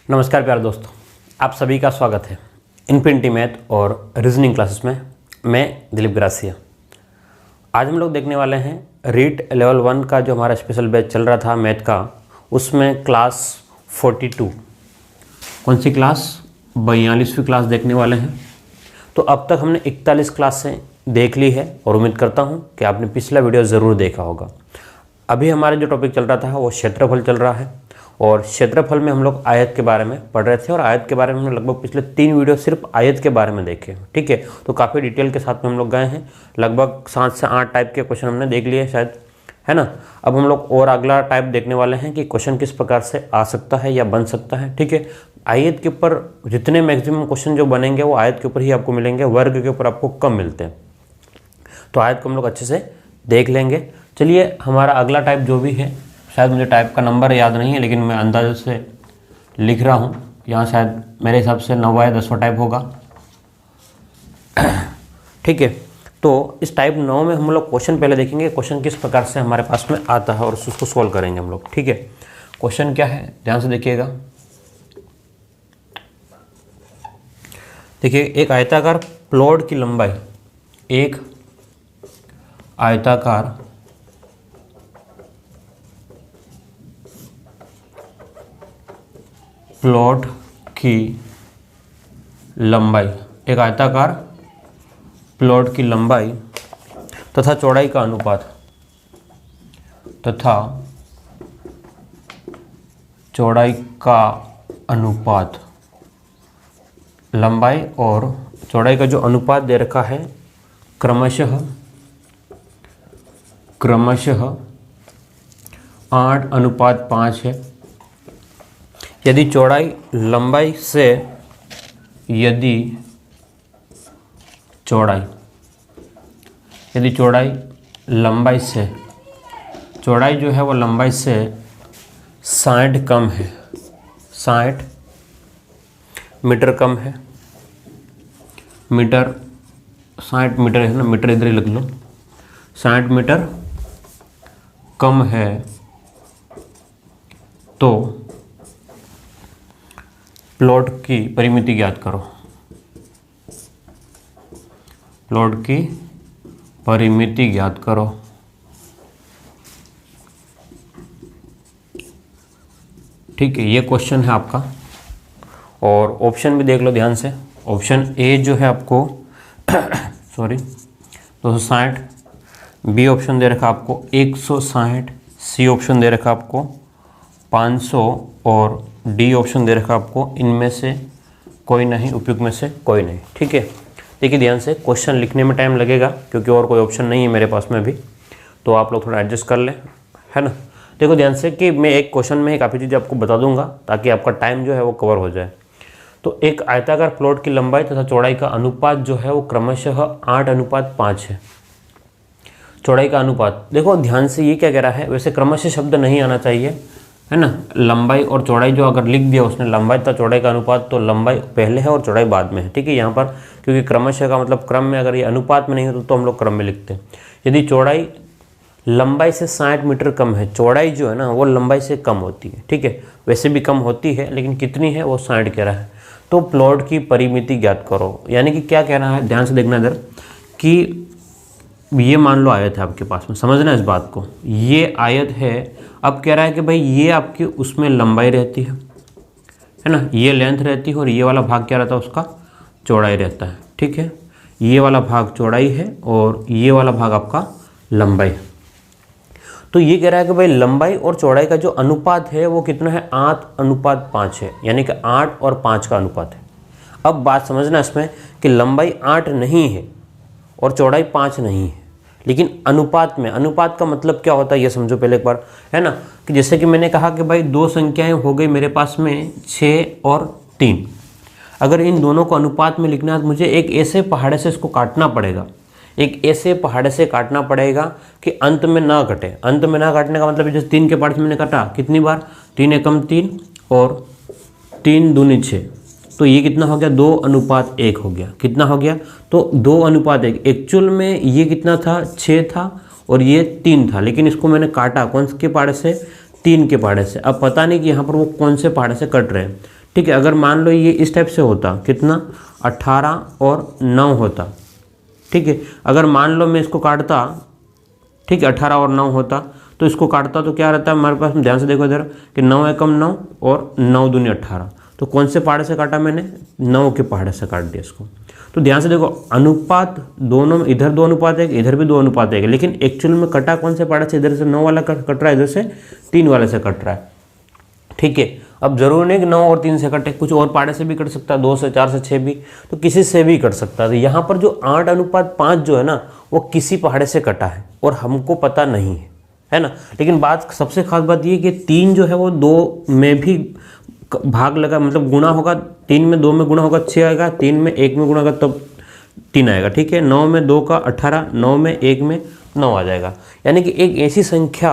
नमस्कार प्यारे दोस्तों, आप सभी का स्वागत है इनफिनिटी मैथ और रीजनिंग क्लासेस में। मैं दिलीप ग्रासिया। आज हम लोग देखने वाले हैं रीट लेवल 1 का जो हमारा स्पेशल बैच चल रहा था मैथ का, उसमें क्लास 42। कौन सी क्लास? 42वीं क्लास देखने वाले हैं। तो अब तक हमने 41 क्लासें देख ली है और उम्मीद करता हूँ कि आपने पिछला वीडियो ज़रूर देखा होगा। अभी हमारा जो टॉपिक चल रहा था वो क्षेत्रफल चल रहा है और क्षेत्रफल में हम लोग आयत के बारे में पढ़ रहे थे और आयत के बारे में हमने लगभग पिछले 3 वीडियो सिर्फ आयत के बारे में देखे। ठीक है, तो काफ़ी डिटेल के साथ में हम लोग गए हैं। लगभग 7 से 8 टाइप के क्वेश्चन हमने देख लिए शायद, है ना। अब हम लोग और अगला टाइप देखने वाले हैं कि क्वेश्चन किस प्रकार से आ सकता है या बन सकता है। ठीक है, आयत के ऊपर जितने मैक्सिमम क्वेश्चन जो बनेंगे वो आयत के ऊपर ही आपको मिलेंगे, वर्ग के ऊपर आपको कम मिलते हैं। तो आयत को हम लोग अच्छे से देख लेंगे। चलिए, हमारा अगला टाइप जो भी है, शायद मुझे टाइप का नंबर याद नहीं है लेकिन मैं अंदाजे से लिख रहा हूँ। यहाँ शायद मेरे हिसाब से 9वां या 10वां टाइप होगा। ठीक है, तो इस टाइप 9 में हम लोग क्वेश्चन पहले देखेंगे, क्वेश्चन किस प्रकार से हमारे पास में आता है और उसको सॉल्व करेंगे हम लोग। ठीक है, क्वेश्चन क्या है ध्यान से देखिएगा। देखिए, एक आयताकार प्लॉट की लंबाई, एक आयताकार प्लॉट की लंबाई, एक आयताकार प्लॉट की लंबाई तथा चौड़ाई का अनुपात, तथा चौड़ाई का अनुपात, लंबाई और चौड़ाई का जो अनुपात दे रखा है क्रमशः 8:5 है। यदि चौड़ाई लंबाई से, यदि चौड़ाई लंबाई से, चौड़ाई जो है वो लंबाई से 60 कम है, 60 मीटर कम है, मीटर 60 मीटर है ना, मीटर इधर ही लिख लो, 60 मीटर कम है, तो प्लॉट की परिमिति ज्ञात करो। प्लॉट की परिमिति ज्ञात करो। ठीक है, ये क्वेश्चन है आपका और ऑप्शन भी देख लो ध्यान से। ऑप्शन ए जो है आपको 260, बी ऑप्शन दे रखा आपको 160, सी ऑप्शन दे रखा आपको 500 और डी ऑप्शन दे रखा आपको इनमें से कोई नहीं, उपयुक्त में से कोई नहीं। ठीक है, देखिए ध्यान से, क्वेश्चन लिखने में टाइम लगेगा क्योंकि और कोई ऑप्शन नहीं है मेरे पास में भी, तो आप लोग थोड़ा एडजस्ट कर लें, है ना। देखो ध्यान से कि मैं एक क्वेश्चन में ही काफ़ी चीज़ें आपको बता दूंगा ताकि आपका टाइम जो है वो कवर हो जाए। तो एक आयताकार प्लॉट की लंबाई तथा चौड़ाई का अनुपात जो है वो क्रमशः 8:5 है। चौड़ाई का अनुपात, देखो ध्यान से, ये क्या कह रहा है, वैसे क्रमशः शब्द नहीं आना चाहिए, है ना। लंबाई और चौड़ाई जो अगर लिख दिया उसने, लंबाई तथा चौड़ाई का अनुपात, तो लंबाई पहले है और चौड़ाई बाद में है। ठीक है, यहाँ पर क्योंकि क्रमशः का मतलब क्रम में, अगर ये अनुपात में नहीं होता तो हम लोग क्रम में लिखते हैं। यदि चौड़ाई लंबाई से 60 मीटर कम है, चौड़ाई जो है ना वो लंबाई से कम होती है। ठीक है, वैसे भी कम होती है लेकिन कितनी है वो 60 कह रहा है। तो प्लॉट की परिमिति ज्ञात करो, यानी कि क्या कह रहा है, ध्यान से देखना इधर कि ये मान लो आयत है आपके पास में, समझना इस बात को, ये आयत है। अब कह रहा है कि भाई ये आपकी उसमें लंबाई रहती है ना, ये लेंथ रहती है और ये वाला भाग क्या रहता है, उसका चौड़ाई रहता है। ठीक है, ये वाला भाग चौड़ाई है और ये वाला भाग आपका लंबाई है। तो ये कह रहा है कि भाई लंबाई और चौड़ाई का जो अनुपात है वो कितना है, 8:5 है, यानी कि 8 और 5 का अनुपात है। अब बात समझना इसमें कि लंबाई 8 नहीं है और चौड़ाई 5 नहीं है, लेकिन अनुपात में, अनुपात का मतलब क्या होता है ये समझो पहले एक बार, है ना। कि जैसे कि मैंने कहा कि भाई 2 संख्याएं हो गई मेरे पास में 6 और 3, अगर इन दोनों को अनुपात में लिखना है तो मुझे एक ऐसे पहाड़े से इसको काटना पड़ेगा, एक ऐसे पहाड़े से काटना पड़ेगा कि अंत में ना कटे। अंत में ना काटने का मतलब जैसे 3 के पहाड़ से मैंने काटा कितनी बार, 3 एकम 3 और 3 दूनी 6, तो ये कितना हो गया, 2:1 हो गया। कितना हो गया, तो 2:1। एक्चुअल में ये कितना था, 6 था और ये 3 था, लेकिन इसको मैंने काटा कौन से पहाड़े से, 3 के पहाड़े से। अब पता नहीं कि यहाँ पर वो कौन से पहाड़े से कट रहे हैं। ठीक है। अगर मान लो ये इस टाइप से होता, कितना 18 और 9 होता, ठीक है। अगर मान लो मैं इसको काटता, ठीक है, 18 और 9 होता, तो इसको काटता तो क्या रहता है हमारे पास, ध्यान से देखो इधर कि 9 एकम 9 और 9 दूनी 18। तो कौन से पहाड़े से काटा मैंने, 9 के पहाड़े से काट दिया इसको। तो ध्यान से देखो अनुपात दोनों में, इधर 2 अनुपात 1, इधर भी 2 अनुपात 1, लेकिन एक्चुअल में कटा कौन से पहाड़े से, इधर से 9 वाला कट रहा है, इधर से 3 वाले से कट रहा है, ठीक है। अब जरूर नहीं कि 9 और 3 से कटे, कुछ और पहाड़े से भी कट सकता है, 2 से 4 से 6 भी, तो किसी से भी कट सकता है। तो यहाँ पर जो 8:5 जो है ना, वो किसी पहाड़े से कटा है और हमको पता नहीं है ना। लेकिन बात, सबसे खास बात ये कि 3 जो है वो 2 में भी भाग लगा, मतलब गुणा होगा, 3 में 2 में गुणा होगा 6 आएगा, 3 में 1 में गुणा होगा तब 3 आएगा, ठीक है। 9 में 2 का 18, 9 में 1 में 9 आ जाएगा। यानी कि एक ऐसी संख्या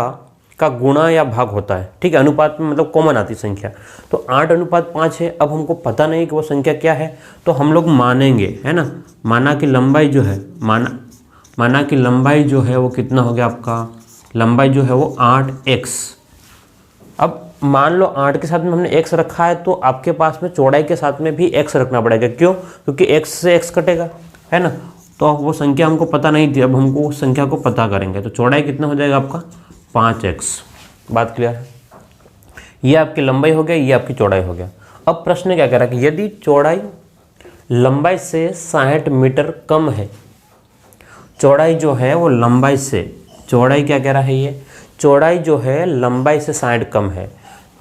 का गुणा या भाग होता है, ठीक है, अनुपात में मतलब कॉमन आती संख्या। तो 8:5 है। अब हमको पता नहीं कि वो संख्या क्या है, तो हम लोग मानेंगे, है ना। माना कि लंबाई जो है, माना कि लंबाई जो है वो कितना हो गया आपका, लंबाई जो है वो 8x। अब मान लो 8 के साथ में हमने x रखा है, तो आपके पास में चौड़ाई के साथ में भी x रखना पड़ेगा। क्यों? क्योंकि x से x कटेगा, है ना। तो वो संख्या हमको पता नहीं थी, अब हमको उस संख्या को पता करेंगे। तो चौड़ाई कितना हो जाएगा आपका, 5x। बात क्लियर है। ये आपकी लंबाई हो गया, ये आपकी चौड़ाई हो गया। अब प्रश्न क्या कह रहा है कि यदि चौड़ाई लंबाई से 60 मीटर कम है, चौड़ाई जो है वो लंबाई से, चौड़ाई क्या कह रहा है ये, चौड़ाई जो है लंबाई से 60 कम है,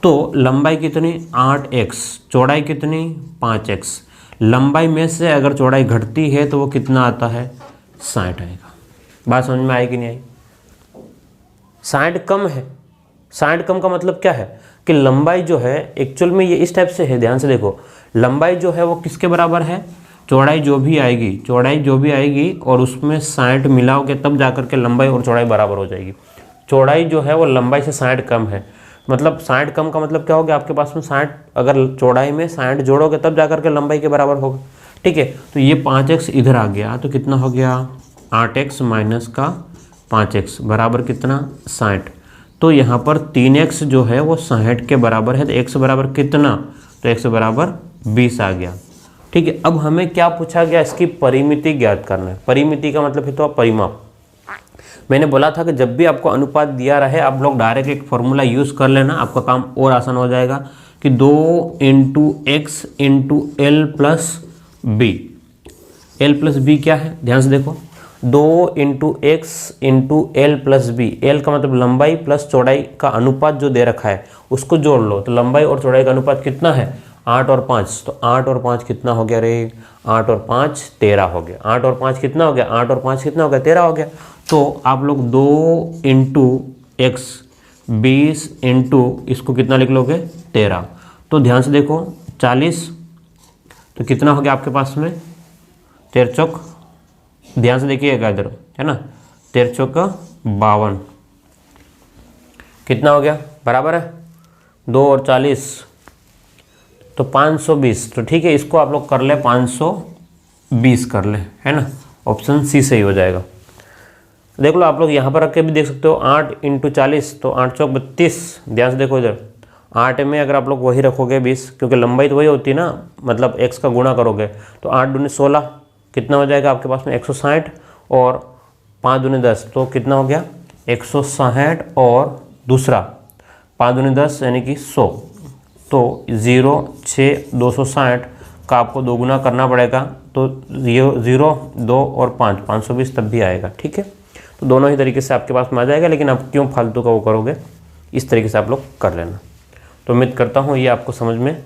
तो लंबाई कितनी 8x, चौड़ाई कितनी 5x। लंबाई में से अगर चौड़ाई घटती है तो वो कितना आता है, 60 आएगा। बात समझ में आई कि नहीं आई? 60 कम है, 60 कम का मतलब क्या है कि लंबाई जो है एक्चुअल में ये इस टाइप से है, ध्यान से देखो, लंबाई जो है वो किसके बराबर है, चौड़ाई जो भी आएगी, चौड़ाई जो भी आएगी और उसमें 60 मिलाओगे तब जाकर के लंबाई और चौड़ाई बराबर हो जाएगी। चौड़ाई जो है वो लंबाई से 60 कम है, मतलब 60 कम का मतलब क्या हो गया, आपके पास में 60, अगर चौड़ाई में 60 जोड़ोगे तब जाकर के लंबाई के बराबर होगा, ठीक है। तो ये 5x इधर आ गया, तो कितना हो गया, 8x माइनस का 5x बराबर कितना, 60। तो यहाँ पर 3x जो है वो 60 के बराबर है, तो x बराबर कितना, तो x बराबर 20 आ गया, ठीक है। अब हमें क्या पूछा गया, इसकी परिमिति ज्ञात करना है। परिमिति का मतलब है तो परिमाप। मैंने बोला था कि जब भी आपको अनुपात दिया रहे, आप लोग डायरेक्ट एक फॉर्मूला यूज़ कर लेना, आपका काम और आसान हो जाएगा कि 2 × x × l plus b। l plus B क्या है, ध्यान से देखो, 2 × x × l plus B. l का मतलब लंबाई प्लस चौड़ाई का अनुपात जो दे रखा है उसको जोड़ लो, तो लंबाई और चौड़ाई का अनुपात कितना है, 8 और 5। तो 8 और 5 कितना हो गया रे, 8 और 5 13 हो गया। 8 और 5 कितना हो गया, 8 और 5 कितना हो गया, 13 हो गया। तो आप लोग 2 × x 20 × इसको कितना लिख लोगे, 13। तो ध्यान से देखो 40, तो कितना हो गया आपके पास में, 13 चौक, ध्यान से देखिएगा इधर, है ना, 13 चौक 52, कितना हो गया, बराबर है 2 और 40, तो 520। तो ठीक है, इसको आप लोग कर ले 520 कर ले, है ना, ऑप्शन सी सही हो जाएगा। देख लो आप लोग यहाँ पर रख के भी देख सकते हो, 8 × 40, तो 8 चौक 32। ध्यान से देखो इधर, 8 में अगर आप लोग वही रखोगे 20, क्योंकि लंबाई तो वही होती है ना, मतलब x का गुणा करोगे तो 8 दूनी 16, कितना हो जाएगा आपके पास में 160, और 5 दूनी 10, तो कितना हो गया 160, और दूसरा 5 दूनी 10 यानी कि 100। तो 0 6 260 का आपको 2 गुना करना पड़ेगा, तो 0 2 और 5 520 तब भी आएगा, ठीक है। तो दोनों ही तरीके से आपके पास में आ जाएगा, लेकिन आप क्यों फालतू का वो करोगे, इस तरीके से आप लोग कर लेना। तो उम्मीद करता हूँ ये आपको समझ में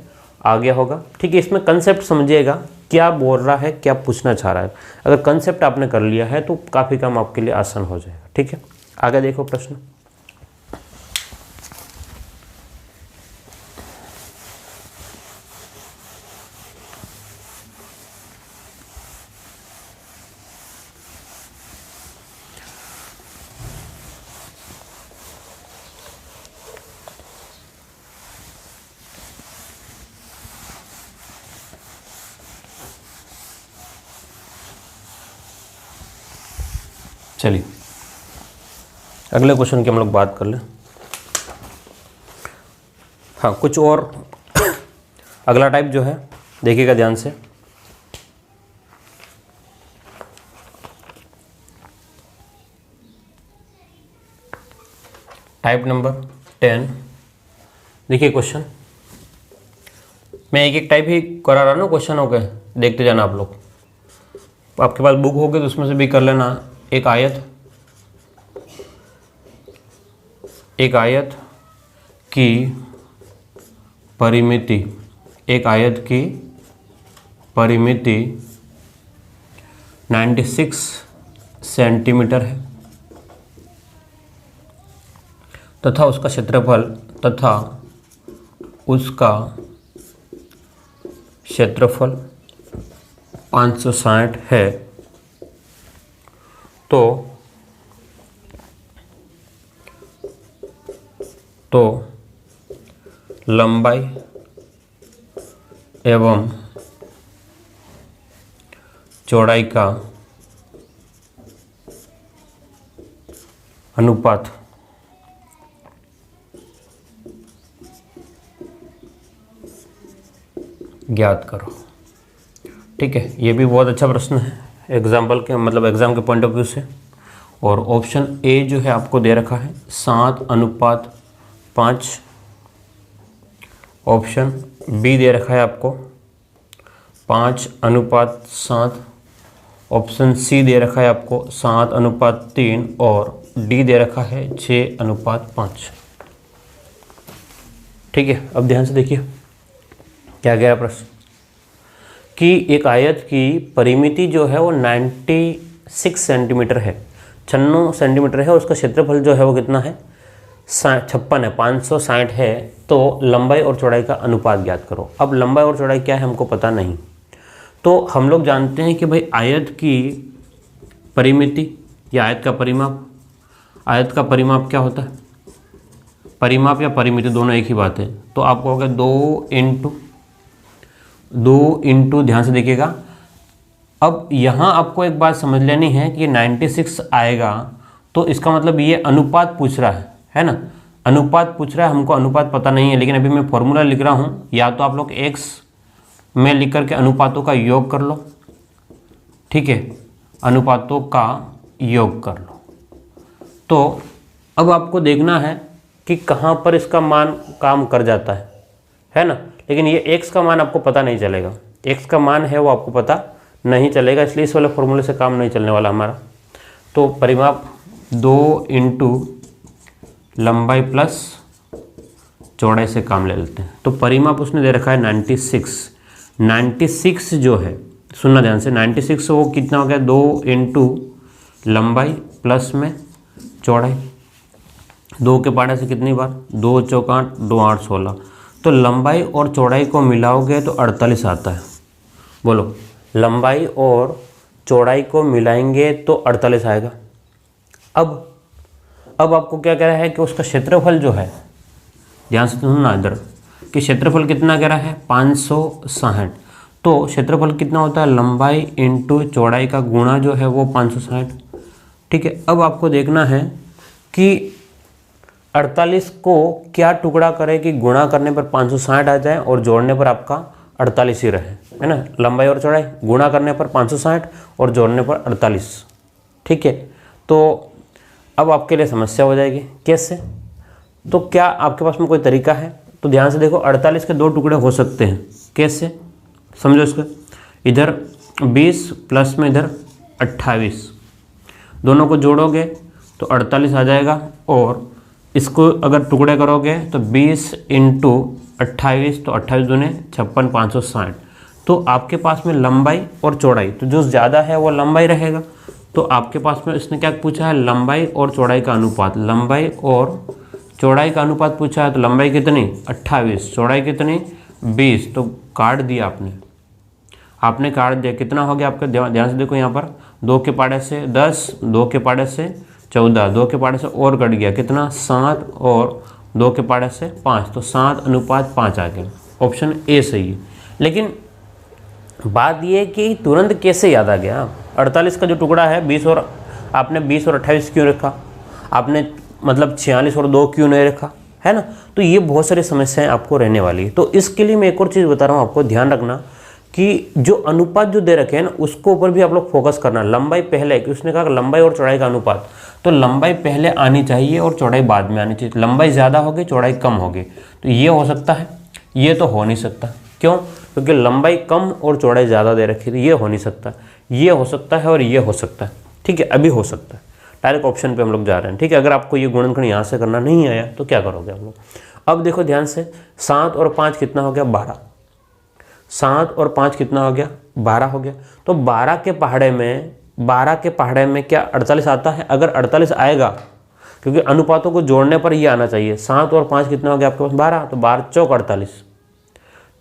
आ गया होगा, ठीक है। इसमें कंसेप्ट समझिएगा, क्या बोल रहा है, क्या पूछना चाह रहा है। अगर कंसेप्ट आपने कर लिया है तो काफ़ी काम आपके लिए आसान हो जाएगा, ठीक है। आगे देखो प्रश्न। चलिए अगले क्वेश्चन की हम लोग बात कर लें। हाँ, कुछ और अगला टाइप जो है देखिएगा ध्यान से, टाइप नंबर 10। देखिए क्वेश्चन, मैं एक एक टाइप ही करा रहा ना क्वेश्चन, हो गए देखते जाना आप लोग। आपके पास बुक होगी तो उसमें से भी कर लेना। एक आयत की परिमिति, एक आयत की परिमिति 96 सेंटीमीटर है तथा उसका क्षेत्रफल 560 है, तो लंबाई एवं चौड़ाई का अनुपात ज्ञात करो। ठीक है, ये भी बहुत अच्छा प्रश्न है एग्जाम्पल के, मतलब एग्जाम के पॉइंट ऑफ व्यू से। और ऑप्शन ए जो है आपको दे रखा है 7:5, ऑप्शन बी दे रखा है आपको 5:7, ऑप्शन सी दे रखा है आपको 7:3 और डी दे रखा है 6:5। ठीक है, अब ध्यान से देखिए क्या कह रहा प्रश्न कि एक आयत की परिमिति जो है वो 96 सेंटीमीटर है, 96 सेंटीमीटर है, उसका क्षेत्रफल जो है वो कितना है 56 है, 560 है, तो लंबाई और चौड़ाई का अनुपात ज्ञात करो। अब लंबाई और चौड़ाई क्या है हमको पता नहीं, तो हम लोग जानते हैं कि भाई आयत की परिमिति या आयत का परिमाप, आयत का परिमाप क्या होता है, परिमाप या परिमिति दोनों एक ही बात है। तो आपको होगा 2 इंटू, ध्यान से देखिएगा। अब यहाँ आपको एक बात समझ लेनी है कि 96 आएगा तो इसका मतलब ये अनुपात पूछ रहा है ना, अनुपात पूछ रहा है, हमको अनुपात पता नहीं है, लेकिन अभी मैं फॉर्मूला लिख रहा हूँ, या तो आप लोग x में लिख करके अनुपातों का योग कर लो। ठीक है, अनुपातों का योग कर लो। तो अब आपको देखना है कि कहाँ पर इसका मान काम कर जाता है ना, लेकिन ये x का मान आपको पता नहीं चलेगा, x का मान है वो आपको पता नहीं चलेगा, इसलिए इस वाले फॉर्मूले से काम नहीं चलने वाला हमारा। तो परिमाप 2 इंटू लंबाई प्लस चौड़ाई से काम ले लेते हैं। तो परिमाप उसने दे रखा है 96 जो है, सुनना ध्यान से, 96 वो कितना हो गया 2 इंटू लंबाई प्लस में चौड़ाई, 2 के पाड़े से कितनी बार 2 चौक 8, 2 8 16, तो लंबाई और चौड़ाई को मिलाओगे तो 48 आता है। बोलो, लंबाई और चौड़ाई को मिलाएंगे तो 48 आएगा। अब आपको क्या कह रहा है कि उसका क्षेत्रफल जो है, ध्यान से सुनना इधर, कि क्षेत्रफल कितना कह रहा है 560, तो क्षेत्रफल कितना होता है लंबाई इंटू चौड़ाई का गुणा जो है वो 560। ठीक है, अब आपको देखना है कि 48 को क्या टुकड़ा करे कि गुणा करने पर 560 आ जाए और जोड़ने पर आपका 48 ही रहे, है ना। लंबाई और चौड़ाई गुणा करने पर 560 और जोड़ने पर 48। ठीक है, तो अब आपके लिए समस्या हो जाएगी, कैसे? तो क्या आपके पास में कोई तरीका है? तो ध्यान से देखो, 48 के 2 टुकड़े हो सकते हैं, कैसे समझो इसको। इधर 20 प्लस में इधर 28, दोनों को जोड़ोगे तो 48 आ जाएगा, और इसको अगर टुकड़े करोगे तो 20 इंटू 28, तो 28 दूने 56, 560। तो आपके पास में लंबाई और चौड़ाई, तो जो ज़्यादा है वो लंबाई रहेगा। तो आपके पास में इसने क्या पूछा है, लंबाई और चौड़ाई का अनुपात, लंबाई और चौड़ाई का अनुपात पूछा है। तो लंबाई कितनी 28, चौड़ाई कितनी 20, तो काट दिया आपने काट दिया, कितना हो गया आपका, ध्यान से देखो यहाँ पर 2 के पाड़े से 10, 2 के पाड़े से 14, 2 के पाड़े से और कट गया कितना 7, और 2 के पाड़े से 5, तो 7:5 आ गया। ऑप्शन ए सही है। लेकिन बात ये कि तुरंत कैसे याद आ गया, 48 का जो टुकड़ा है 20 और आपने 20 और 28 क्यों रखा, आपने मतलब 46 और 2 क्यों नहीं रखा, है ना। तो ये बहुत सारी समस्याएं आपको रहने वाली है। तो इसके लिए मैं एक और चीज़ बता रहा हूँ आपको, ध्यान रखना कि जो अनुपात जो दे रखे हैं ना उसको ऊपर भी आप लोग फोकस करना। लंबाई पहले, कि उसने कहा लंबाई और चौड़ाई का अनुपात, तो लंबाई पहले आनी चाहिए और चौड़ाई बाद में आनी चाहिए। लंबाई ज़्यादा होगी चौड़ाई कम होगी, तो ये हो सकता है, ये तो हो नहीं सकता। क्यों? क्योंकि लंबाई कम और चौड़ाई ज़्यादा दे रखी है, ये हो नहीं सकता। ये हो सकता है और ये हो सकता है, ठीक है, अभी हो सकता है। डायरेक्ट ऑप्शन पे हम लोग जा रहे हैं, ठीक है। अगर आपको ये गुणनखंड यहाँ से करना नहीं आया तो क्या करोगे आप लोग? अब देखो ध्यान से, 7 और 5 कितना हो गया? 12। 7 और 5 कितना हो गया? 12 हो गया। तो 12 के पहाड़े में क्या 48 आता है? अगर 48 आएगा, क्योंकि अनुपातों को जोड़ने पर ये आना चाहिए। 7 और 5 कितना हो गया आपके पास? 12। तो 12 चौक 48,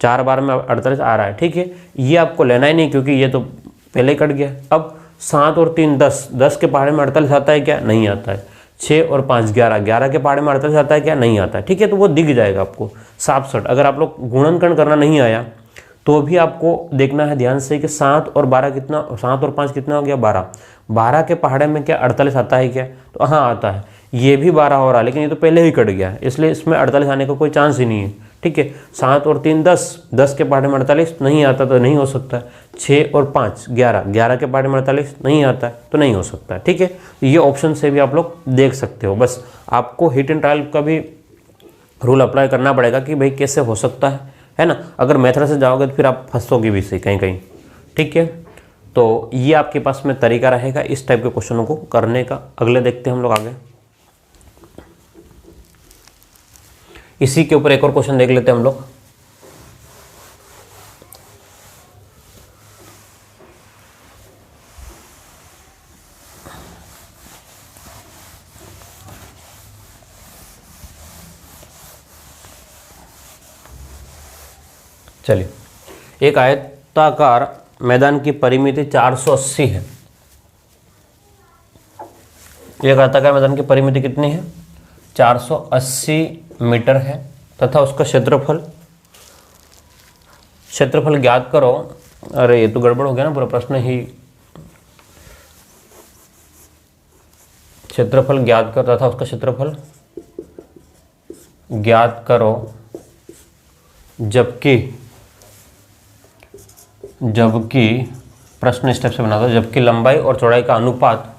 4 बार में 48 आ रहा है, ठीक है। ये आपको लेना ही नहीं क्योंकि ये तो पहले ही कट गया। अब 7 और 3 10, 10 के पहाड़े में 48 आता है क्या? नहीं आता है। 6 और 5 11, 11 के पहाड़े में 48 आता है क्या? नहीं आता है, ठीक है। तो वो दिख जाएगा आपको साफ साफ। अगर आप लोग गुणनखंड करना नहीं आया तो भी आपको देखना है ध्यान से कि 7 और 12 कितना, 7 और 5 कितना हो गया? 12। 12 के पहाड़े में क्या 48 आता है क्या? तो हाँ आता है। ये भी 12 हो रहा है, लेकिन ये तो पहले ही कट गया है, इसलिए इसमें 48 आने का कोई चांस ही नहीं है, ठीक है। 7 और 3 10, 10 के पहाड़े में 48 नहीं आता तो नहीं हो सकता। 6 और 5 11, 11 के पहाड़े में 48 नहीं आता है तो नहीं हो सकता, ठीक है। ये ऑप्शन से भी आप लोग देख सकते हो। बस आपको हिट एंड ट्रायल का भी रूल अप्लाई करना पड़ेगा कि भाई कैसे हो सकता है ना। अगर मेथड से जाओगे तो फिर आप फंसोगे भी सही कहीं कहीं, ठीक है। तो ये आपके पास में तरीका रहेगा इस टाइप के क्वेश्चनों को करने का। अगले देखते हैं हम लोग आगे। इसी के ऊपर एक और क्वेश्चन देख लेते हैं हम लोग। चलिए, एक आयताकार मैदान की परिमिति 480 है। एक आयताकार मैदान की परिमिति कितनी है? 480 मीटर है तथा उसका क्षेत्रफल ज्ञात करो। अरे ये तो गड़बड़ हो गया ना, पूरा प्रश्न ही। क्षेत्रफल ज्ञात करो तथा उसका क्षेत्रफल ज्ञात करो जबकि प्रश्न स्टेप से बना दो, जबकि लंबाई और चौड़ाई का अनुपात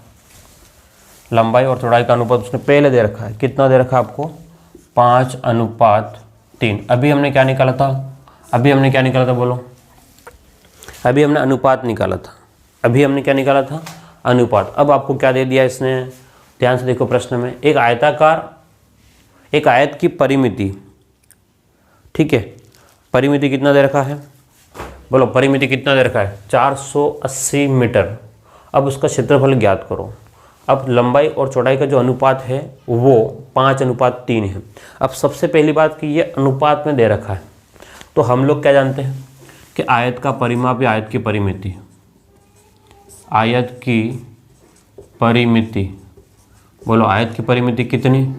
उसने पहले दे रखा है। कितना दे रखा है आपको? 5:3। अभी हमने क्या निकाला था? बोलो। अभी हमने अनुपात निकाला था। क्या निकाला था? अनुपात। अब आपको क्या दे दिया इसने? ध्यान से देखो प्रश्न में, एक आयत की परिमिति, ठीक है। परिमिति कितना दे रखा है? बोलो, परिमिति कितना दे रखा है? 480 मीटर। अब उसका क्षेत्रफल ज्ञात करो। अब लंबाई और चौड़ाई का जो अनुपात है वो 5:3 है। अब सबसे पहली बात कि ये अनुपात में दे रखा है, तो हम लोग क्या जानते हैं कि आयत का परिमाप या आयत की परिमिति, बोलो आयत की परिमिति कितनी?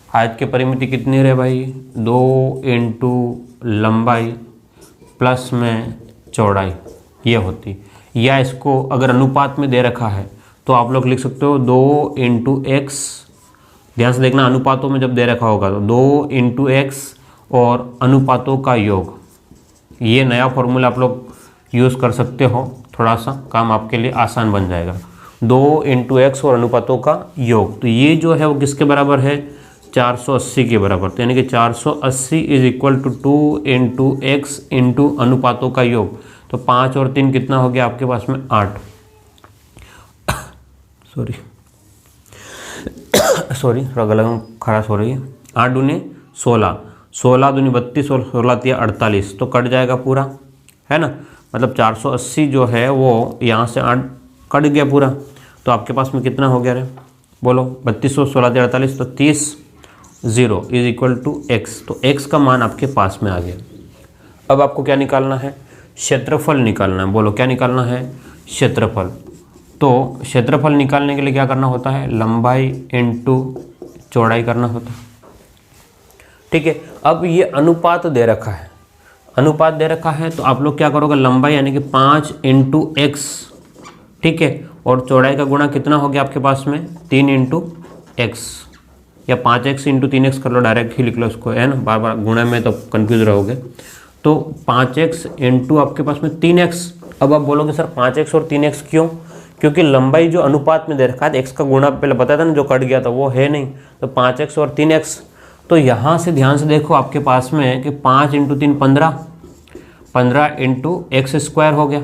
आयत की परिमिति कितनी रहे भाई? 2 × लंबाई प्लस में चौड़ाई, ये होती। या इसको अगर अनुपात में दे रखा है तो आप लोग लिख सकते हो 2 × x। ध्यान से देखना, अनुपातों में जब दे रखा होगा तो 2 × x और अनुपातों का योग। ये नया फॉर्मूला आप लोग यूज़ कर सकते हो, थोड़ा सा काम आपके लिए आसान बन जाएगा। 2 × x और अनुपातों का योग, तो ये जो है वो किसके बराबर है? 480 के बराबर। तो यानी कि 480 = 2 × x × अनुपातों का योग। तो 5 और 3 कितना हो गया आपके पास में? 8। सॉरी थोड़ा गला खराश हो रही है। 8 दूनी 16, 16 दूनी 32 और 16 तिया 48, तो कट जाएगा पूरा, है ना। मतलब 480 जो है वो यहाँ से 8 कट गया पूरा। तो आपके पास में कितना हो गया रे? बोलो, 32 और 16 तिया 48, तो 30 0 = x। तो x का मान आपके पास में आ गया। अब आपको क्या निकालना है? क्षेत्रफल निकालना है। बोलो, क्या निकालना है? क्षेत्रफल। तो क्षेत्रफल निकालने के लिए क्या करना होता है? लंबाई × चौड़ाई करना होता है, ठीक है। अब ये अनुपात दे रखा है, तो आप लोग क्या करोगे? लंबाई यानी कि 5 × x, ठीक है, और चौड़ाई का गुणा कितना हो गया आपके पास में? 3 × x, या 5x इंटू 3x कर लो, डायरेक्ट ही लिख लो उसको, है ना, बार बार गुणा में तो कंफ्यूज रहोगे। तो 5x इंटू आपके पास में 3x। अब आप बोलोगे सर 5x और 3x क्यों? क्योंकि लंबाई जो अनुपात में दे रखा है, x का गुणा पहले बताया था ना, जो कट गया था वो है नहीं, तो 5x और 3x। तो यहाँ से ध्यान से देखो आपके पास में कि 5 इंटू 3 15, 15 इंटू एक्स स्क्वायर हो गया,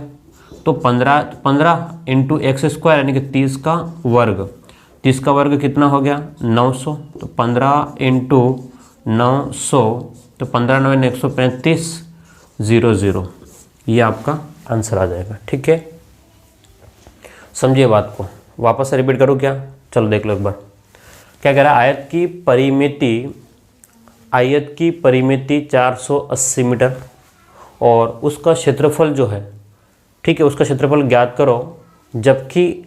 तो 15 इंटू एक्स स्क्वायर यानी कि 30 का वर्ग। 30 का वर्ग कितना हो गया? 900। तो 15 इंटू 900, तो 15 9 135 00, ये आपका आंसर आ जाएगा। ठीक है, समझिए बात को, वापस से रिपीट करूँ क्या? चलो देख लो एक बार। क्या कह रहा है? आयत की परिमिति 480 मीटर और उसका क्षेत्रफल जो है, ठीक है, उसका क्षेत्रफल ज्ञात करो, जबकि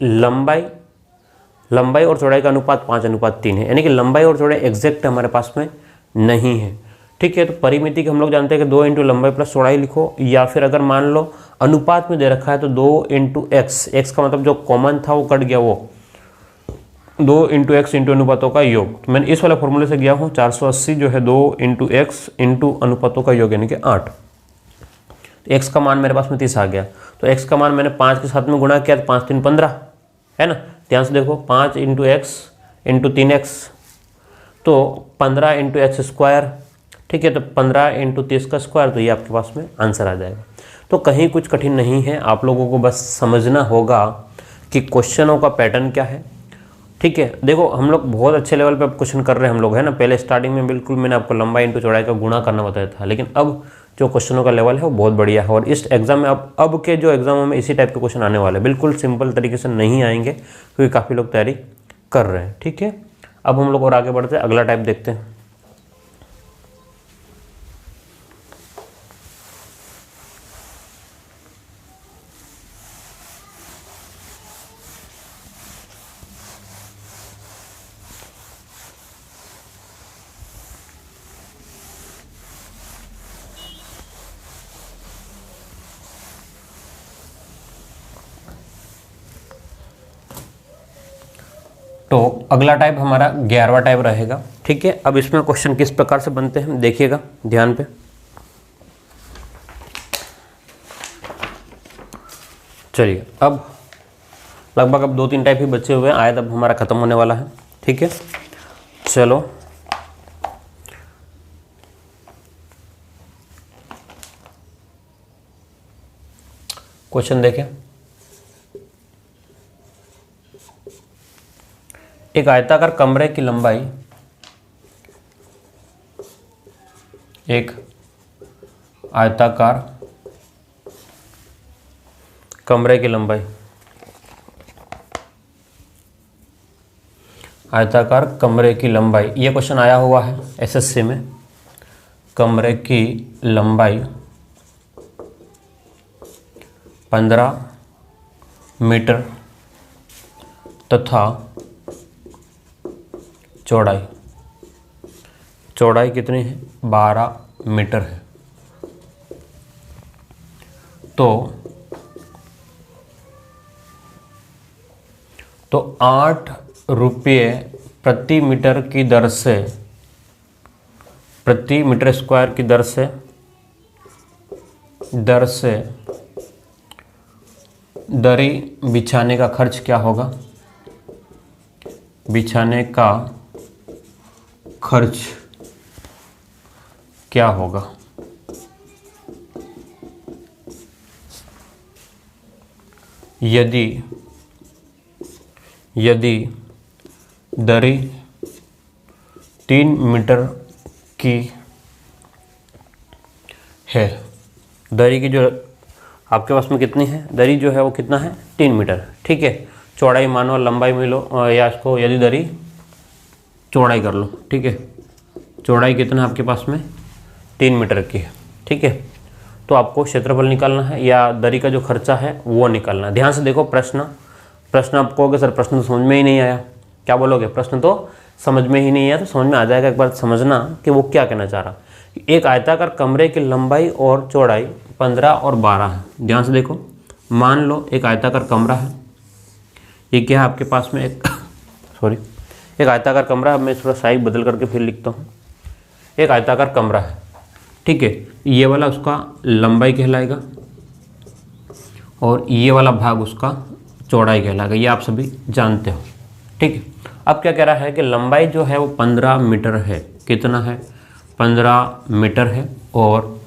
लंबाई और चौड़ाई का अनुपात 5:3 है, यानी कि लंबाई और चौड़ाई एग्जैक्ट हमारे पास में नहीं है। ठीक है, तो परिमिति के हम लोग जानते हैं कि 2 इंटू लंबाई प्लस चौड़ाई लिखो, या फिर अगर मान लो अनुपात में दे रखा है तो 2 इंटू एक्स, एक्स का मतलब जो कॉमन था वो कट गया, वो 2 इंटू एक्स इंटू अनुपातों का योग। तो मैंने इस वाले फॉर्मूले से गया हूँ, 480 जो है 2 इंटू एक्स इंटू अनुपातों का योग यानी कि 8। एक्स का मान मेरे पास में 30 आ गया, तो एक्स का मान मैंने 5 के साथ में गुणा किया, तो 5 3 15, है ना। ध्यान से देखो, 5 इंटू एक्स इंटू 3x, तो 15 इंटू एक्स स्क्वायर, ठीक है, तो 15 इंटू 30 का स्क्वायर, तो ये आपके पास में आंसर आ जाएगा। तो कहीं कुछ कठिन नहीं है, आप लोगों को बस समझना होगा कि क्वेश्चनों का पैटर्न क्या है। ठीक है, देखो हम लोग बहुत अच्छे लेवल पे अब क्वेश्चन कर रहे हैं हम लोग, है ना। पहले स्टार्टिंग में बिल्कुल मैंने आपको लंबाई इंटू चौड़ाई का गुणा करना बताया था, लेकिन अब जो क्वेश्चनों का लेवल है वो बहुत बढ़िया है। और इस एग्जाम में अब के जो एग्जामों में इसी टाइप के क्वेश्चन आने वाले हैं, बिल्कुल सिंपल तरीके से नहीं आएंगे, क्योंकि काफ़ी लोग तैयारी कर रहे हैं। ठीक है, अब हम लोग और आगे बढ़ते हैं, अगला टाइप देखते हैं। तो अगला टाइप हमारा 11वां टाइप रहेगा। ठीक है, अब इसमें क्वेश्चन किस प्रकार से बनते हैं देखिएगा ध्यान पे। चलिए, अब लगभग अब 2-3 टाइप ही बचे हुए हैं, आयत अब हमारा खत्म होने वाला है। ठीक है, चलो क्वेश्चन देखें। एक आयताकार कमरे की लंबाई, एक आयताकार कमरे की लंबाई, आयताकार कमरे की लंबाई, ये क्वेश्चन आया हुआ है एसएससी में। कमरे की लंबाई 15 मीटर तथा चौड़ाई कितनी है? 12 मीटर है। तो 8 रुपये प्रति मीटर की दर से, प्रति मीटर स्क्वायर की दर से दरी बिछाने का खर्च क्या होगा? बिछाने का खर्च क्या होगा? यदि दरी 3 मीटर की है, दरी की जो आपके पास में कितनी है? दरी जो है वो कितना है? 3 मीटर। ठीक है, चौड़ाई मानो, लंबाई में लो, या इसको यदि दरी चौड़ाई कर लो। ठीक है, चौड़ाई कितना है आपके पास में? 3 मीटर की है। ठीक है, तो आपको क्षेत्रफल निकालना है या दरी का जो खर्चा है वो निकालना है। ध्यान से देखो प्रश्न आप कहोगे सर प्रश्न तो समझ में ही नहीं आया, क्या बोलोगे? प्रश्न तो समझ में ही नहीं आया, तो समझ में आ जाएगा, एक बार समझना कि वो क्या कहना चाह रहा। एक आयताकार कमरे की लंबाई और चौड़ाई 15 और 12 है। ध्यान से देखो, मान लो एक आयताकार कमरा है, ये क्या है आपके पास में? एक एक आयताकार कमरा, अब मैं थोड़ा साइज बदल करके फिर लिखता हूँ। एक आयताकार कमरा है, ठीक है, ये वाला उसका लंबाई कहलाएगा और ये वाला भाग उसका चौड़ाई कहलाएगा, ये आप सभी जानते हो, ठीक है। अब क्या कह रहा है कि लंबाई जो है वो 15 मीटर है, कितना है, 15 मीटर है, और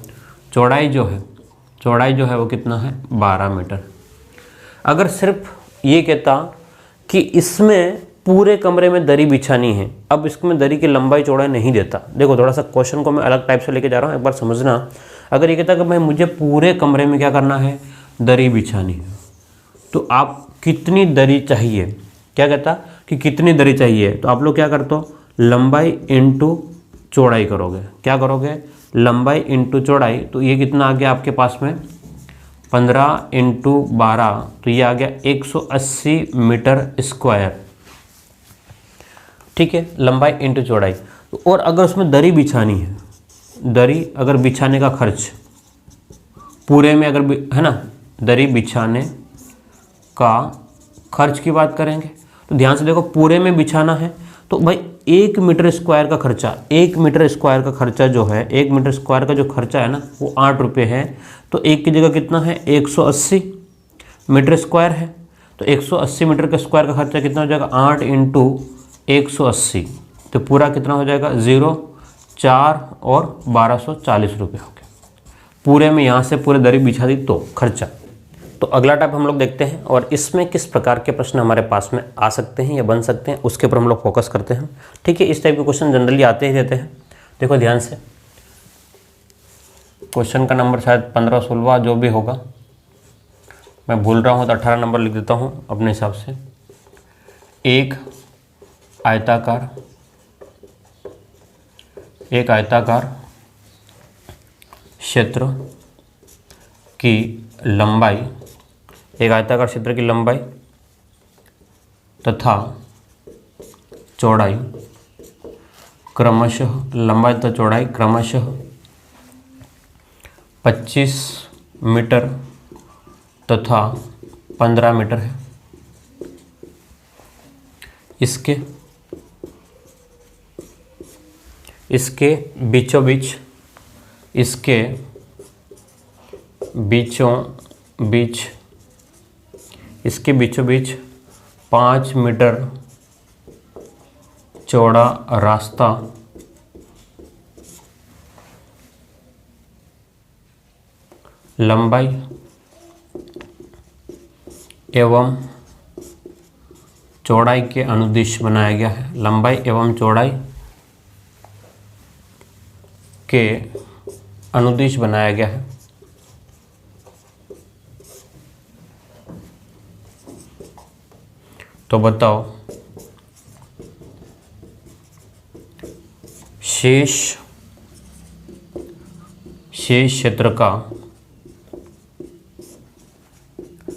चौड़ाई जो है वो कितना है, 12 मीटर। अगर सिर्फ ये कहता कि इसमें पूरे कमरे में दरी बिछानी है, अब इसमें दरी की लंबाई चौड़ाई नहीं देता। देखो थोड़ा सा क्वेश्चन को मैं अलग टाइप से लेके जा रहा हूँ, एक बार समझना। अगर ये कहता कि भाई मुझे पूरे कमरे में क्या करना है, दरी बिछानी है, तो आप कितनी दरी चाहिए, क्या कहता कि कितनी दरी चाहिए, तो आप लोग क्या करते हो, लंबाई इंटू चौड़ाई करोगे। क्या करोगे, लंबाई इंटू चौड़ाई, तो ये कितना आ गया आपके पास में, 15 इंटू 12, तो ये आ गया 180 मीटर स्क्वायर, ठीक है, लंबाई इंटू चौड़ाई। तो और अगर उसमें दरी बिछानी है, दरी अगर बिछाने का खर्च पूरे में अगर है ना, दरी बिछाने का खर्च की बात करेंगे तो ध्यान से देखो, पूरे में बिछाना है तो भाई 1 मीटर स्क्वायर का खर्चा, 1 मीटर स्क्वायर का खर्चा जो है, 1 मीटर स्क्वायर का जो खर्चा है ना वो 8 रुपये है। तो एक की जगह कितना है, 180 मीटर स्क्वायर है, तो 180 मीटर के स्क्वायर का खर्चा कितना हो जाएगा, 8 इंटू 180, तो पूरा कितना हो जाएगा, 0, 4 और 1240 रुपये हो गए। पूरे में यहाँ से पूरे दरी बिछा दी तो खर्चा। तो अगला टाइप हम लोग देखते हैं, और इसमें किस प्रकार के प्रश्न हमारे पास में आ सकते हैं या बन सकते हैं, उसके ऊपर हम लोग फोकस करते हैं, ठीक है। इस टाइप के क्वेश्चन जनरली आते ही रहते हैं। देखो ध्यान से, क्वेश्चन का नंबर शायद 15-16 जो भी होगा, मैं भूल रहा हूँ तो 18 नंबर लिख देता हूँ अपने हिसाब से। एक आयताकार क्षेत्र की लंबाई, एक आयताकार क्षेत्र की लंबाई तथा चौड़ाई क्रमशः, लंबाई तथा चौड़ाई क्रमशः 25 मीटर तथा 15 मीटर है। इसके बीचों बीच 5 मीटर चौड़ा रास्ता लंबाई एवं चौड़ाई के अनुदिश बनाया गया है। लंबाई एवं चौड़ाई के अनुदिश बनाया गया है। तो बताओ, शेष क्षेत्र का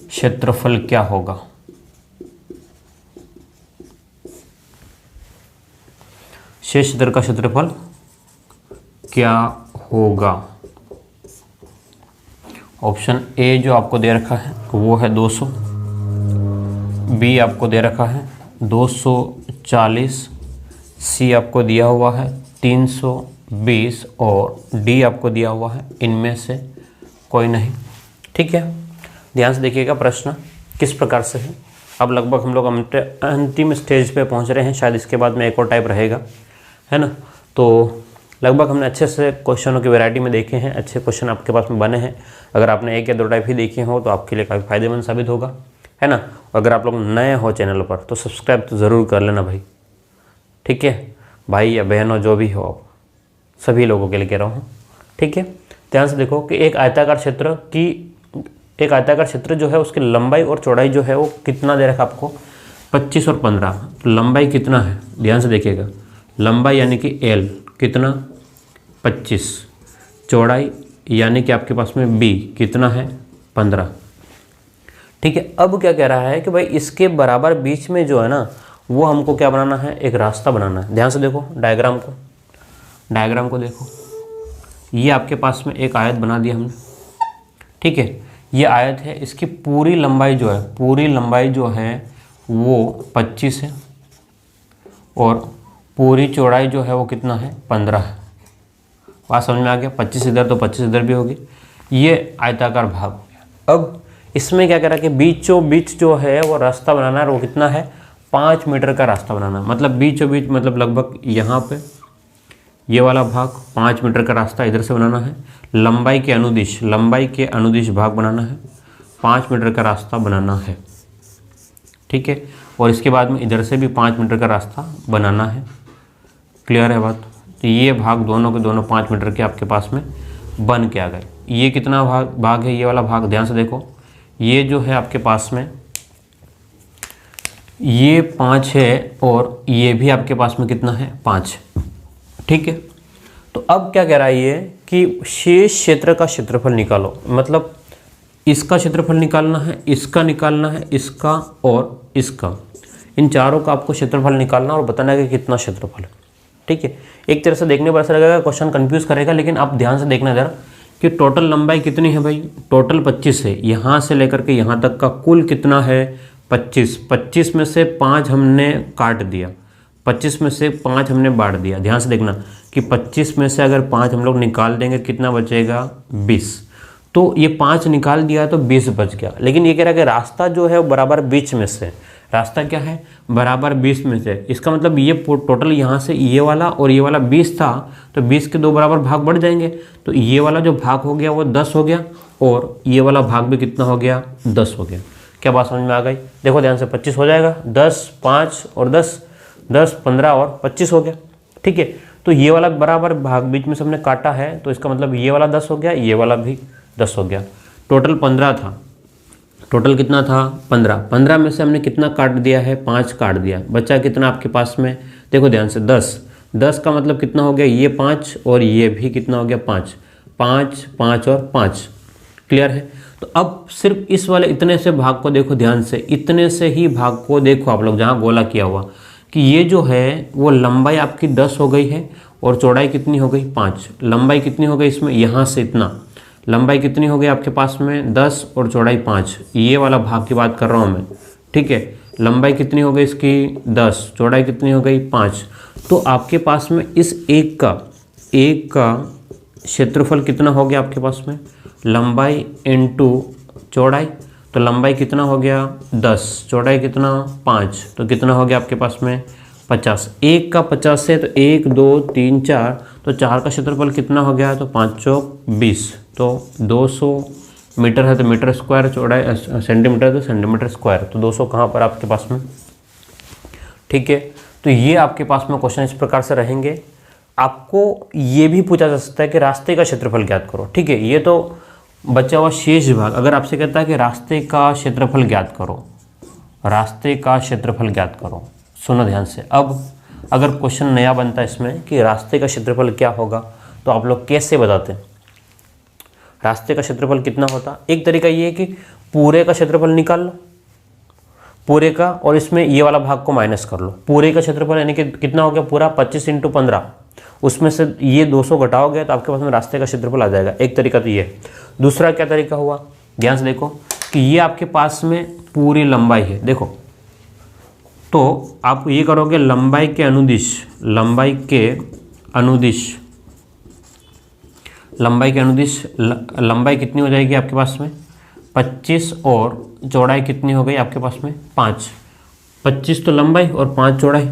क्षेत्रफल क्या होगा। शेष क्षेत्र का क्षेत्रफल क्या होगा। ऑप्शन ए जो आपको दे रखा है वो है 200, बी आपको दे रखा है 240, सी आपको दिया हुआ है 320 और डी आपको दिया हुआ है इनमें से कोई नहीं। ठीक है, ध्यान से देखिएगा प्रश्न किस प्रकार से है। अब लगभग हम लोग अंतिम स्टेज पे पहुंच रहे हैं, शायद इसके बाद में एक और टाइप रहेगा, है ना। तो लगभग हमने अच्छे से क्वेश्चनों की वैरायटी में देखे हैं, अच्छे क्वेश्चन आपके पास में बने हैं। अगर आपने एक या दो टाइप ही देखे हो तो आपके लिए काफ़ी फायदेमंद साबित होगा, है ना। अगर आप लोग नए हो चैनल पर तो सब्सक्राइब तो ज़रूर कर लेना भाई, ठीक है। भाई या बहनों जो भी हो, आप सभी लोगों के लिए कह रहा हूँ, ठीक है। ध्यान से देखो कि एक आयताकार क्षेत्र जो है उसकी लंबाई और चौड़ाई जो है वो कितना दे रखा आपको, 25 और 15। तो लंबाई कितना है, ध्यान से देखिएगा, लंबाई यानी कि L कितना 25, चौड़ाई यानी कि आपके पास में B कितना है 15, ठीक है। अब क्या कह रहा है कि भाई इसके बराबर बीच में जो है ना वो हमको क्या बनाना है, एक रास्ता बनाना है। ध्यान से देखो डायग्राम को देखो, ये आपके पास में एक आयत बना दिया हमने, ठीक है। ये आयत है, इसकी पूरी लंबाई जो है वो 25 है और पूरी चौड़ाई जो है वो कितना है 15 है। बात समझ में आ गया। 25 इधर तो 25 इधर भी होगी। ये आयताकार भाग हो गया। अब इसमें क्या करा कि बीचों बीच जो है वो रास्ता बनाना है, और वो कितना है 5 मीटर का रास्ता बनाना है। मतलब बीचों बीच मतलब लगभग यहाँ पे ये वाला भाग 5 मीटर का रास्ता इधर से बनाना है। लंबाई के अनुदिश भाग बनाना है, 5 मीटर का रास्ता बनाना है, ठीक है। और इसके बाद में इधर से भी 5 मीटर का रास्ता बनाना है। क्लियर है बात। तो ये भाग दोनों के दोनों 5 मीटर के आपके पास में बन के आ गए। ये कितना भाग है, ये वाला भाग ध्यान से देखो, ये जो है आपके पास में ये 5 है, और ये भी आपके पास में कितना है 5, ठीक है। तो अब क्या कह रहा है ये कि शेष क्षेत्र का क्षेत्रफल निकालो। मतलब इसका क्षेत्रफल निकालना है, इसका निकालना है, इसका और इसका, इन चारों का आपको क्षेत्रफल निकालना और बताना है कि कितना क्षेत्रफल है, ठीक है। एक तरह से देखने पर ऐसा लगेगा क्वेश्चन कंफ्यूज करेगा, लेकिन आप ध्यान से देखना जरा कि टोटल लंबाई कितनी है भाई, टोटल 25 है। यहाँ से लेकर के यहाँ तक का कुल कितना है 25। 25 में से 5 हमने काट दिया, 25 में से 5 हमने बांट दिया। ध्यान से देखना कि 25 में से अगर 5 हम लोग निकाल देंगे कितना बचेगा 20। तो ये 5 निकाल दिया तो 20 बच गया। लेकिन ये कह रहा है कि रास्ता जो है वो बराबर बीच में से, रास्ता क्या है बराबर 20 में से। इसका मतलब ये टोटल यहाँ से ये वाला और ये वाला 20 था, तो 20 के 2 बराबर भाग बढ़ जाएंगे। तो ये वाला जो भाग हो गया वो 10 हो गया, और ये वाला भाग भी कितना हो गया 10 हो गया। क्या बात समझ में आ गई। देखो ध्यान से 25 हो जाएगा, 10 5 और 10 10 15 और 25 हो गया, ठीक है। तो ये वाला बराबर भाग बीच में से हमने काटा है, तो इसका मतलब ये वाला 10 हो गया, ये वाला भी 10 हो गया। टोटल 15 था, टोटल कितना था 15। 15 में से हमने कितना काट दिया है 5 काट दिया, बचा कितना आपके पास में, देखो ध्यान से 10। 10 का मतलब कितना हो गया ये 5 और ये भी कितना हो गया 5, 5 5 और 5। क्लियर है। तो अब सिर्फ इस वाले इतने से भाग को देखो ध्यान से, इतने से ही भाग को देखो आप लोग जहाँ गोला किया हुआ, कि ये जो है वो लंबाई आपकी 10 हो गई है और चौड़ाई कितनी हो गई 5। लंबाई कितनी हो गई इसमें, यहाँ से इतना लंबाई कितनी हो गई आपके पास में 10 और चौड़ाई 5। ये वाला भाग की बात कर रहा हूँ मैं, ठीक है। लंबाई कितनी हो गई इसकी 10, चौड़ाई कितनी हो गई 5। तो आपके पास में इस एक का क्षेत्रफल कितना हो गया आपके पास में, लंबाई इंटू चौड़ाई। तो लंबाई कितना हो गया 10, चौड़ाई कितना 5, तो कितना हो गया आपके पास में 50। एक का 50 है तो 1 2 3 4, तो 4 का क्षेत्रफल कितना हो गया, तो 5 चौक 20, तो 200 मीटर है तो मीटर स्क्वायर, चौड़ाई सेंटीमीटर तो सेंटीमीटर स्क्वायर, तो 200 कहाँ पर आपके पास में, ठीक है। तो ये आपके पास में क्वेश्चन इस प्रकार से रहेंगे। आपको ये भी पूछा जा सकता है कि रास्ते का क्षेत्रफल ज्ञात करो, ठीक है। ये तो बचा हुआ शेष भाग, अगर आपसे कहता है कि रास्ते का क्षेत्रफल ज्ञात करो, रास्ते का क्षेत्रफल ज्ञात करो, सुनो ध्यान से। अब अगर क्वेश्चन नया बनता है इसमें कि रास्ते का क्षेत्रफल क्या होगा, तो आप लोग कैसे बताते हैं रास्ते का क्षेत्रफल कितना होता। एक तरीका ये है कि पूरे का क्षेत्रफल निकाल लो, पूरे का, और इसमें ये वाला भाग को माइनस कर लो। पूरे का क्षेत्रफल यानी कि कितना हो गया पूरा 25 × 15, उसमें से ये 200 घटाओगे तो आपके पास में रास्ते का क्षेत्रफल आ जाएगा। एक तरीका तो ये। दूसरा क्या तरीका हुआ, ध्यान से देखो कि ये आपके पास में पूरी लंबाई है, देखो तो आप ये करोगे लंबाई के अनुदिश, लंबाई के अनुदिश लंबाई कितनी हो जाएगी आपके पास में 25, और चौड़ाई कितनी हो गई आपके पास में 5। 25 तो लंबाई और 5 चौड़ाई,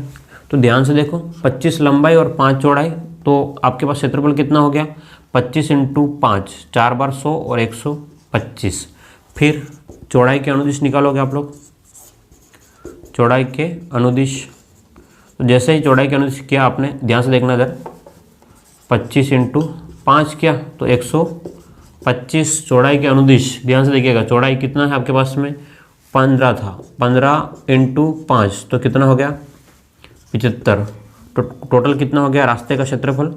तो ध्यान से देखो 25 लंबाई और 5 चौड़ाई, तो आपके पास क्षेत्रफल कितना हो गया 25 × 5, 4 बार 100 और 125। फिर चौड़ाई के अनुदिश निकालोगे आप लोग, चौड़ाई के अनुदिश, तो जैसे ही चौड़ाई के अनुदिश किया आपने, ध्यान से देखना इधर, 25 × 5 किया तो 125। चौड़ाई के अनुदिश ध्यान से देखिएगा, चौड़ाई कितना है आपके पास में 15 था, 15 × 5 तो कितना हो गया 75। तो टोटल कितना हो गया रास्ते का क्षेत्रफल,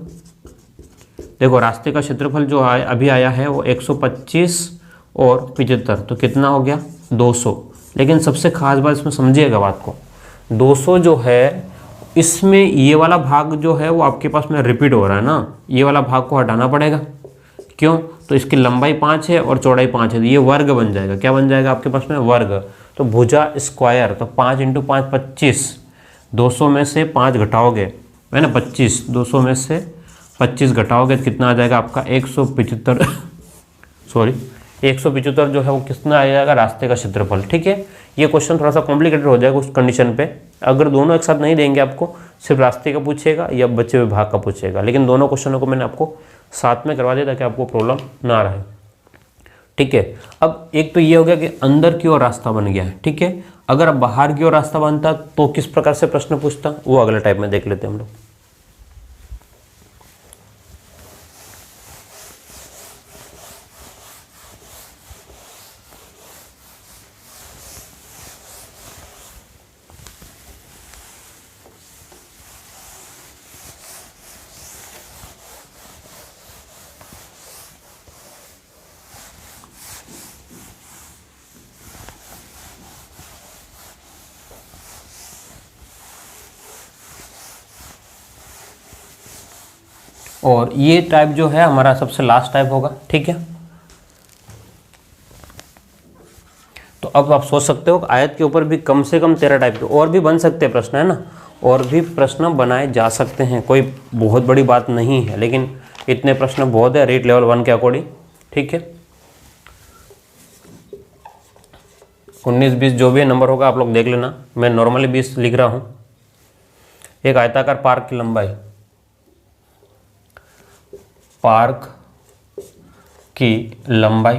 देखो रास्ते का क्षेत्रफल जो अभी आया है वो 125 और 75, तो कितना हो गया 200। लेकिन सबसे खास बात इसमें समझिएगा बात को, 200 जो है इसमें ये वाला भाग जो है वो आपके पास में रिपीट हो रहा है ना, ये वाला भाग को हटाना पड़ेगा। क्यों, तो इसकी लंबाई 5 है और चौड़ाई 5 है, तो ये वर्ग बन जाएगा। क्या बन जाएगा आपके पास में वर्ग, तो भुजा स्क्वायर, तो 5 × 5 25, 200 में से 5 घटाओगे है ना 25, 200 में से 25 घटाओगे तो कितना आ जाएगा आपका 175 सॉरी 175 जो है वो कितना आ जाएगा रास्ते का क्षेत्रफल। ठीक है, ये क्वेश्चन थोड़ा सा कॉम्प्लिकेटेड हो जाएगा उस कंडीशन पे, अगर दोनों एक साथ नहीं देंगे आपको, सिर्फ रास्ते का पूछेगा या बचे हुए भाग का पूछेगा, लेकिन दोनों क्वेश्चनों को मैंने आपको साथ में करवा दिया ताकि आपको प्रॉब्लम ना रहे। ठीक है, अब एक तो ये हो गया कि अंदर की ओर रास्ता बन गया है। ठीक है, अगर अब बाहर की ओर रास्ता बनता तो किस प्रकार से प्रश्न पूछता, वो अगले टाइप में देख लेते हैं हम लोग। और ये टाइप जो है हमारा सबसे लास्ट टाइप होगा। ठीक है, तो अब आप सोच सकते हो आयत के ऊपर भी कम से कम 13 टाइप के और भी बन सकते हैं प्रश्न, है ना, और भी प्रश्न बनाए जा सकते हैं, कोई बहुत बड़ी बात नहीं है, लेकिन इतने प्रश्न बहुत है रीट लेवल 1 के अकॉर्डिंग। ठीक है, 19, 20 जो भी नंबर होगा आप लोग देख लेना, मैं नॉर्मली 20 लिख रहा हूँ। एक आयताकार पार्क की लंबाई, पार्क की लंबाई,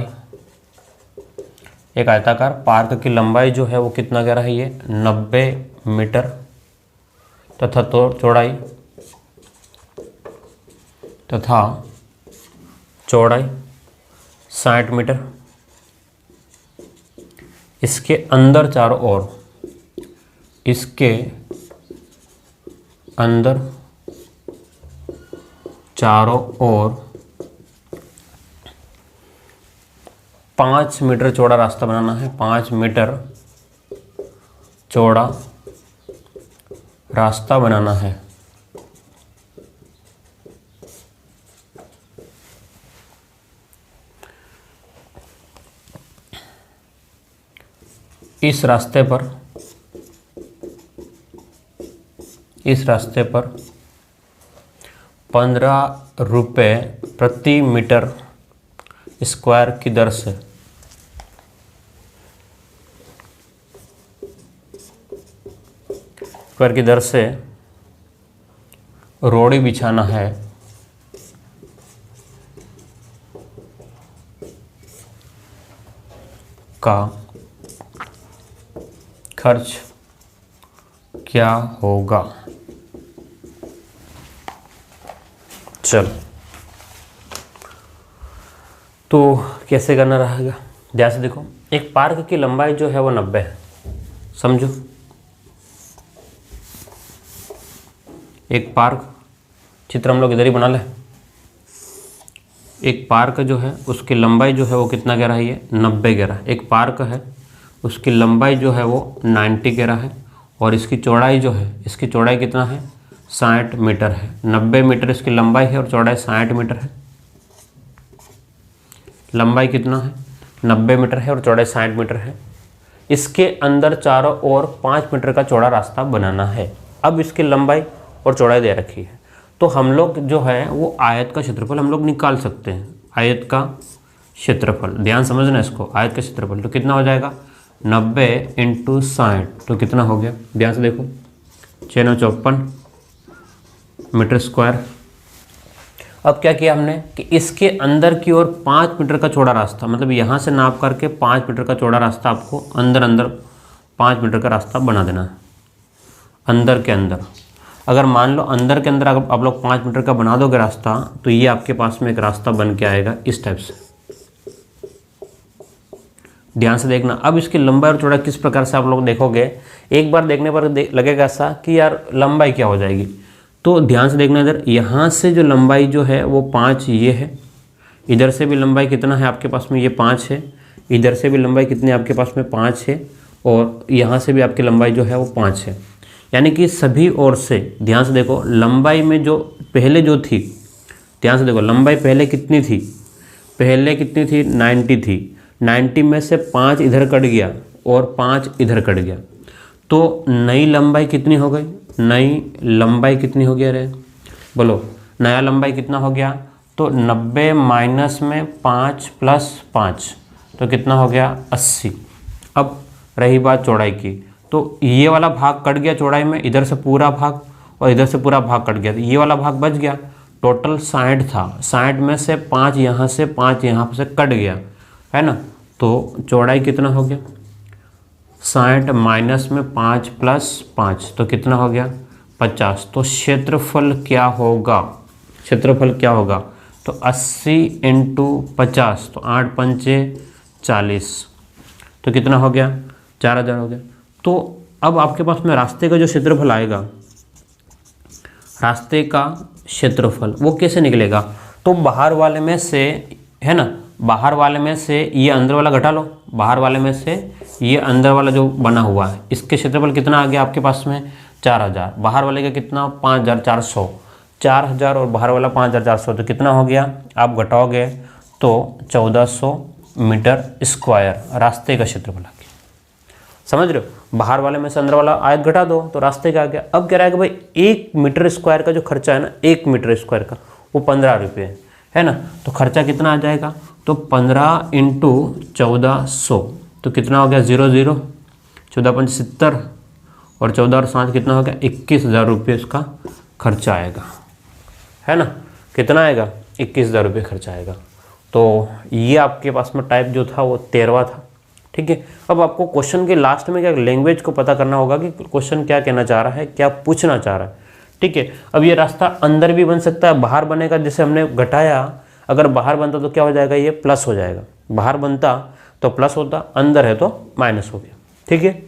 एक आयताकार पार्क की लंबाई जो है वो कितना कह रहा है ये 90 मीटर तथा चौड़ाई 60 मीटर। इसके अंदर चारों ओर, इसके अंदर चारों ओर 5 मीटर चौड़ा रास्ता बनाना है, 5 मीटर चौड़ा रास्ता बनाना है। इस रास्ते पर 15 रुपये प्रति मीटर स्क्वायर की दर से रोड़ी बिछाना है, का खर्च क्या होगा। चल, तो कैसे करना रहेगा, ध्यान से देखो। एक पार्क की लंबाई जो है वो 90 है, समझो। एक पार्क, चित्र हम लोग इधर ही बना ले। एक पार्क जो है उसकी लंबाई जो है वो कितना कह रहा है, ये 90 कह रहा है। एक पार्क है उसकी लंबाई जो है वो 90 कह रहा है, और इसकी चौड़ाई जो है, इसकी चौड़ाई कितना है 60 मीटर है। 90 मीटर इसकी लंबाई है और चौड़ाई 60 मीटर है। लंबाई कितना है 90 मीटर है और चौड़ाई 60 मीटर है। इसके अंदर चारों ओर 5 मीटर का चौड़ा रास्ता बनाना है। अब इसकी लंबाई और चौड़ाई दे रखी है, तो हम लोग जो है वो आयत का क्षेत्रफल हम लोग निकाल सकते हैं। आयत का क्षेत्रफल, ध्यान समझना इसको, आयत का क्षेत्रफल तो कितना हो जाएगा 90 × 60, तो कितना हो गया, ध्यान से देखो 654 मीटर स्क्वायर। अब क्या किया हमने कि इसके अंदर की ओर 5 मीटर का चौड़ा रास्ता, मतलब यहाँ से नाप करके 5 मीटर का चौड़ा रास्ता आपको अंदर 5 मीटर का रास्ता बना देना है। अंदर के अंदर, अगर मान लो अंदर के अंदर आप लोग 5 मीटर का बना दोगे रास्ता, तो ये आपके पास में एक रास्ता बन के आएगा इस टाइप से। ध्यान से देखना। अब इसकी लंबाई और चौड़ाई किस प्रकार से आप लोग देखोगे, एक बार देखने पर लगेगा ऐसा कि यार लंबाई क्या हो जाएगी, तो ध्यान से देखना इधर, यहाँ से जो लंबाई जो है वो 5 ये है, इधर से भी लंबाई कितना है आपके पास में ये 5 है, इधर से भी लंबाई कितनी आपके पास में 5 है, और यहाँ से भी आपकी लंबाई जो है वो 5 है। यानी कि सभी ओर से, ध्यान से देखो, लंबाई में जो पहले जो थी, ध्यान से देखो लंबाई पहले कितनी थी, 90 थी। 90 में से 5 इधर कट गया और 5 इधर कट गया, तो नई लंबाई कितनी हो गई नई लंबाई कितनी हो गया रे, बोलो नया लंबाई कितना हो गया, तो 90 माइनस में 5 प्लस 5 तो कितना हो गया 80। अब रही बात चौड़ाई की, तो ये वाला भाग कट गया चौड़ाई में, इधर से पूरा भाग और इधर से पूरा भाग कट गया, तो ये वाला भाग बच गया। टोटल 60 था, 60 में से 5 यहाँ से 5 यहाँ से कट गया है ना, तो चौड़ाई कितना हो गया 60 माइनस में 5 प्लस 5 तो कितना हो गया 50। तो क्षेत्रफल क्या होगा, क्षेत्रफल क्या होगा, तो 80 इंटू 50 तो 8 पंचे 40 तो कितना हो गया 4000 हो गया। तो अब आपके पास में रास्ते का जो क्षेत्रफल आएगा, रास्ते का क्षेत्रफल वो कैसे निकलेगा, तो बाहर वाले में से है ना, बाहर वाले में से ये अंदर वाला घटा लो, बाहर वाले में से ये अंदर वाला जो बना हुआ है इसके क्षेत्रफल कितना आ गया आपके पास में 4000, बाहर वाले का कितना 5400, 4000 और बाहर वाला 5400 तो कितना हो गया, आप घटाओगे तो 1400 मीटर स्क्वायर रास्ते का क्षेत्रफल आ गया। समझ रहे हो, बाहर वाले में से अंदर वाला आयत घटा दो तो रास्ते का आ गया। अब कह रहा है कि भाई 1 मीटर स्क्वायर का जो खर्चा है ना, 1 मीटर स्क्वायर का वो 15 रुपये है ना, तो खर्चा कितना आ जाएगा, तो 15 इंटू 1400 तो कितना हो गया 00, 14 पंच 70 और 14 और 7 कितना हो गया 21,000 रुपये इसका खर्चा आएगा, है ना, कितना आएगा 21,000 रुपये खर्चा आएगा। तो ये आपके पास में टाइप जो था वो 13वां था, ठीक है। अब आपको क्वेश्चन के लास्ट में क्या लैंग्वेज को पता करना होगा कि क्वेश्चन क्या कहना चाह रहा है, क्या पूछना चाह रहा है, ठीक है। अब ये रास्ता अंदर भी बन सकता है, बाहर बनेगा, जैसे हमने घटाया, अगर बाहर बनता तो क्या हो जाएगा, ये प्लस हो जाएगा, बाहर बनता तो प्लस होता, अंदर है तो माइनस हो गया, ठीक है।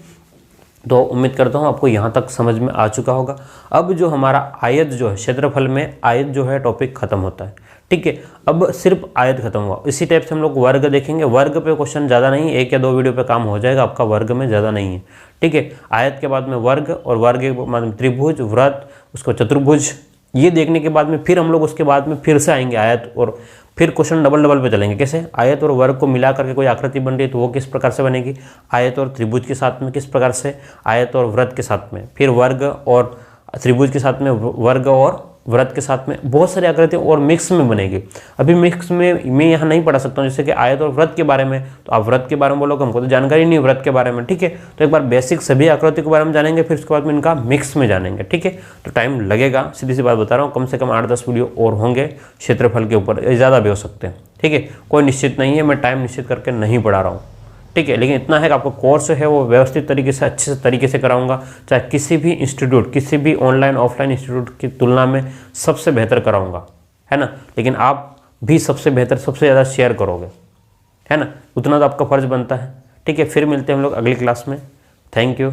तो उम्मीद करता हूँ आपको यहाँ तक समझ में आ चुका होगा। अब जो हमारा आयत जो है, क्षेत्रफल में आयत जो है टॉपिक खत्म होता है, ठीक है। अब सिर्फ आयत खत्म हुआ, इसी टाइप से हम लोग वर्ग देखेंगे। वर्ग पे क्वेश्चन ज़्यादा नहीं, 1 या 2 वीडियो पे काम हो जाएगा आपका, वर्ग में ज़्यादा नहीं है, ठीक है। आयत के बाद में वर्ग, और वर्ग के बाद में त्रिभुज, वृत्त, उसको चतुर्भुज, ये देखने के बाद में फिर हम लोग उसके बाद में फिर से आएंगे आयत, और फिर क्वेश्चन डबल पे चलेंगे। कैसे आयत और वर्ग को मिला करके कोई आकृति बन रही है तो वो किस प्रकार से बनेगी, आयत और त्रिभुज के साथ में किस प्रकार से, आयत और वृत्त के साथ में, फिर वर्ग और त्रिभुज के साथ में, वर्ग और वृत्त के साथ में, बहुत सारी आकृतियाँ और मिक्स में बनेगी। अभी मिक्स में मैं यहाँ नहीं पढ़ा सकता हूँ, जैसे कि आयत और वृत्त के बारे में, तो आप वृत्त के बारे में बोलोगे, हमको तो जानकारी नहीं वृत्त के बारे में, ठीक है। तो एक बार बेसिक सभी आकृति के बारे में जानेंगे, फिर उसके बाद में इनका मिक्स में जानेंगे, ठीक है। तो टाइम लगेगा, सीधी सी बात बता रहा हूँ, कम से कम 8-10 वीडियो और होंगे क्षेत्रफल के ऊपर, ज़्यादा भी हो सकते हैं, ठीक है। कोई निश्चित नहीं है, मैं टाइम निश्चित करके नहीं पढ़ा रहा हूँ, ठीक है। लेकिन इतना है कि आपको कोर्स है वो व्यवस्थित तरीके से, अच्छे से तरीके से कराऊंगा, चाहे किसी भी इंस्टीट्यूट, किसी भी ऑनलाइन ऑफलाइन इंस्टीट्यूट की तुलना में सबसे बेहतर कराऊंगा, है ना। लेकिन आप भी सबसे बेहतर, सबसे ज़्यादा शेयर करोगे, है ना, उतना तो आपका फर्ज बनता है, ठीक है। फिर मिलते हैं हम लोग अगली क्लास में। Thank you.